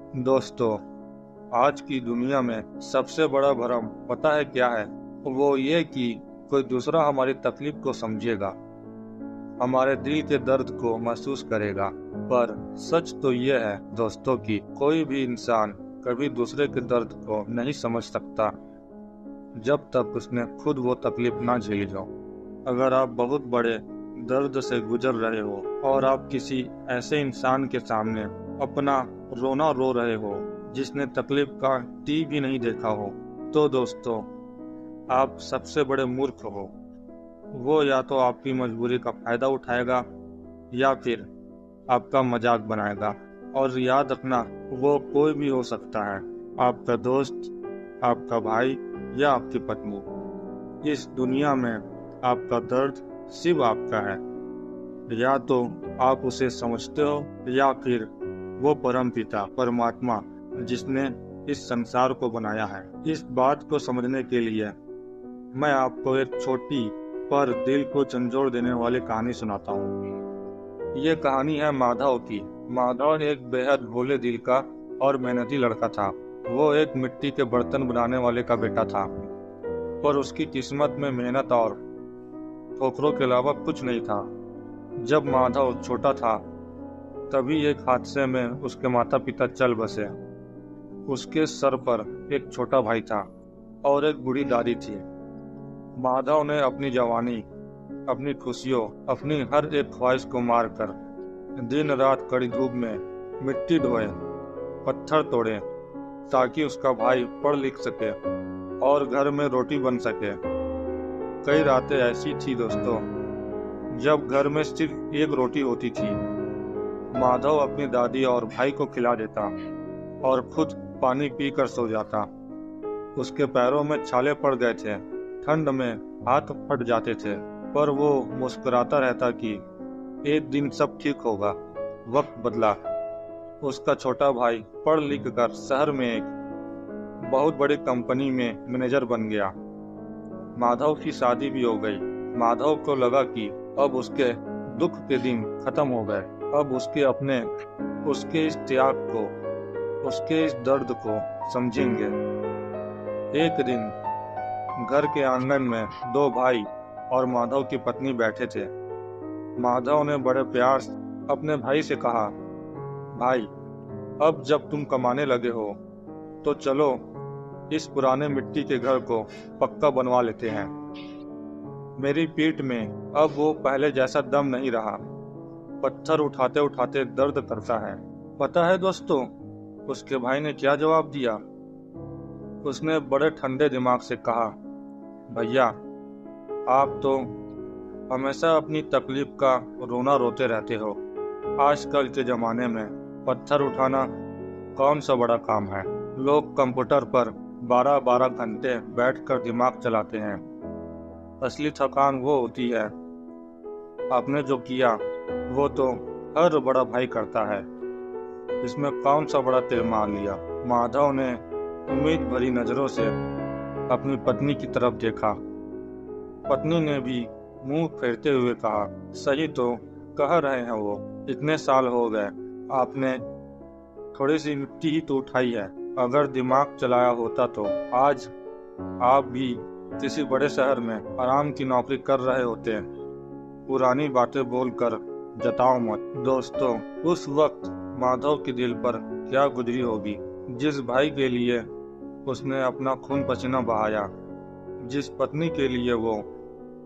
दोस्तों, आज की दुनिया में सबसे बड़ा भ्रम पता है क्या है? वो ये कि कोई दूसरा हमारी तकलीफ को समझेगा, हमारे दिल के दर्द को महसूस करेगा। पर सच तो ये है दोस्तों कि कोई भी इंसान कभी दूसरे के दर्द को नहीं समझ सकता जब तक उसने खुद वो तकलीफ ना झेली हो। अगर आप बहुत बड़े दर्द से गुजर रहे हो और आप किसी ऐसे इंसान के सामने अपना रोना रो रहे हो जिसने तकलीफ का टी भी नहीं देखा हो, तो दोस्तों, आप सबसे बड़े मूर्ख हो। वो या तो आपकी मजबूरी का फायदा उठाएगा या फिर आपका मजाक बनाएगा। और याद रखना, वो कोई भी हो सकता है, आपका दोस्त, आपका भाई या आपकी पत्नी। इस दुनिया में आपका दर्द सिर्फ आपका है। या तो आप उसे समझते हो या फिर वो परम पिता परमात्मा जिसने इस संसार को बनाया है। इस बात को समझने के लिए मैं आपको एक छोटी पर दिल को झंझोड़ देने वाली कहानी सुनाता हूँ। ये कहानी है माधव की। माधव एक बेहद भोले दिल का और मेहनती लड़का था। वो एक मिट्टी के बर्तन बनाने वाले का बेटा था, पर उसकी किस्मत में मेहनत और ठोकरों के अलावा कुछ नहीं था। जब माधव छोटा था तभी एक हादसे में उसके माता पिता चल बसे। उसके सर पर एक छोटा भाई था और एक बूढ़ी दादी थी। माधव ने अपनी जवानी, अपनी खुशियों, अपनी हर एक ख्वाहिश को मारकर दिन रात कड़ी धूप में मिट्टी ढोए, पत्थर तोड़े, ताकि उसका भाई पढ़ लिख सके और घर में रोटी बन सके। कई रातें ऐसी थी दोस्तों जब घर में सिर्फ एक रोटी होती थी। माधव अपनी दादी और भाई को खिला देता और खुद पानी पीकर सो जाता। उसके पैरों में छाले पड़ गए थे, ठंड में हाथ फट जाते थे, पर वो मुस्कुराता रहता कि एक दिन सब ठीक होगा। वक्त बदला। उसका छोटा भाई पढ़ लिख कर शहर में एक बहुत बड़ी कंपनी में मैनेजर बन गया। माधव की शादी भी हो गई। माधव को लगा कि अब उसके दुख के दिन खत्म हो गए। अब उसके इस त्याग को, उसके इस दर्द को समझेंगे। एक दिन घर के आंगन में दो भाई और माधव की पत्नी बैठे थे। माधव ने बड़े प्यार से अपने भाई से कहा, भाई, अब जब तुम कमाने लगे हो तो चलो इस पुराने मिट्टी के घर को पक्का बनवा लेते हैं। मेरी पीठ में अब वो पहले जैसा दम नहीं रहा। पत्थर उठाते उठाते दर्द करता है। पता है दोस्तों, उसके भाई ने क्या जवाब दिया? उसने बड़े ठंडे दिमाग से कहा, भैया, आप तो हमेशा अपनी तकलीफ का रोना रोते रहते हो। आजकल के जमाने में पत्थर उठाना कौन सा बड़ा काम है। लोग कंप्यूटर पर 12-12 घंटे बैठकर दिमाग चलाते हैं। असली थकान वो होती है, आपने जो किया वो तो हर बड़ा भाई करता है। इसमें कौन सा बड़ा तीर मार लिया। माधव ने उम्मीद भरी नजरों से अपनी पत्नी की तरफ देखा। पत्नी ने भी मुंह फेरते हुए कहा, सही तो कह रहे हैं वो। इतने साल हो गए, आपने थोड़ी सी मिट्टी ही तो उठाई है। अगर दिमाग चलाया होता तो आज आप भी किसी बड़े शहर में आराम की नौकरी कर रहे होते। पुरानी बातें बोलकर जताओ मत। दोस्तों, उस वक्त माधव के दिल पर क्या गुजरी होगी। जिस भाई के लिए उसने अपना खून पसीना बहाया, जिस पत्नी के लिए वो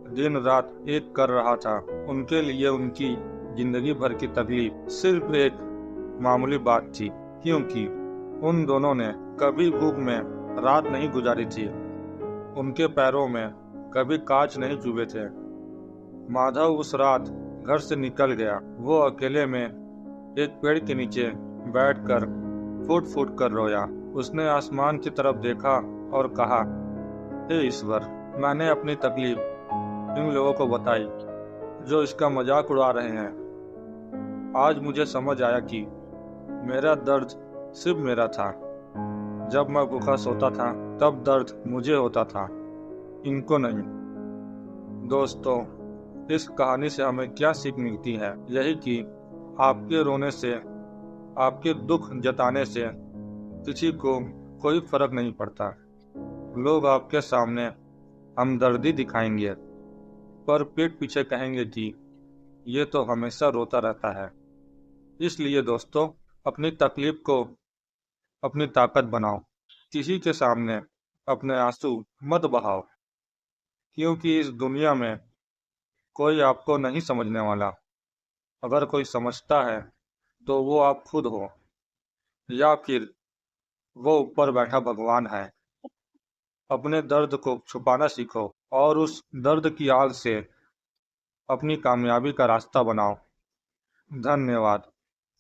दिन रात एक कर रहा था, उनके लिए उनकी जिंदगी भर की तकलीफ सिर्फ एक मामूली बात थी, क्योंकि उन दोनों ने कभी भूख में रात नहीं गुजारी थी। उनके पैरों में कभी कांच नहीं चुभे थे। माधव उस रात घर से निकल गया। वो अकेले में एक पेड़ के नीचे बैठकर फूट फूट कर रोया। उसने आसमान की तरफ देखा और कहा, हे ईश्वर, मैंने अपनी तकलीफ इन लोगों को बताई जो इसका मजाक उड़ा रहे हैं। आज मुझे समझ आया कि मेरा दर्द सिर्फ मेरा था। जब मैं भूखा सोता था तब दर्द मुझे होता था, इनको नहीं। दोस्तों, इस कहानी से हमें क्या सीख मिलती है? यही कि आपके रोने से, आपके दुख जताने से किसी को कोई फर्क नहीं पड़ता। लोग आपके सामने हमदर्दी दिखाएंगे, पर पीठ पीछे कहेंगे कि ये तो हमेशा रोता रहता है। इसलिए दोस्तों, अपनी तकलीफ को अपनी ताकत बनाओ। किसी के सामने अपने आंसू मत बहाओ, क्योंकि इस दुनिया में कोई आपको नहीं समझने वाला। अगर कोई समझता है तो वो आप खुद हो, या फिर वो ऊपर बैठा भगवान है। अपने दर्द को छुपाना सीखो और उस दर्द की आग से अपनी कामयाबी का रास्ता बनाओ। धन्यवाद।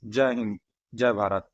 जय हिंद। जय भारत।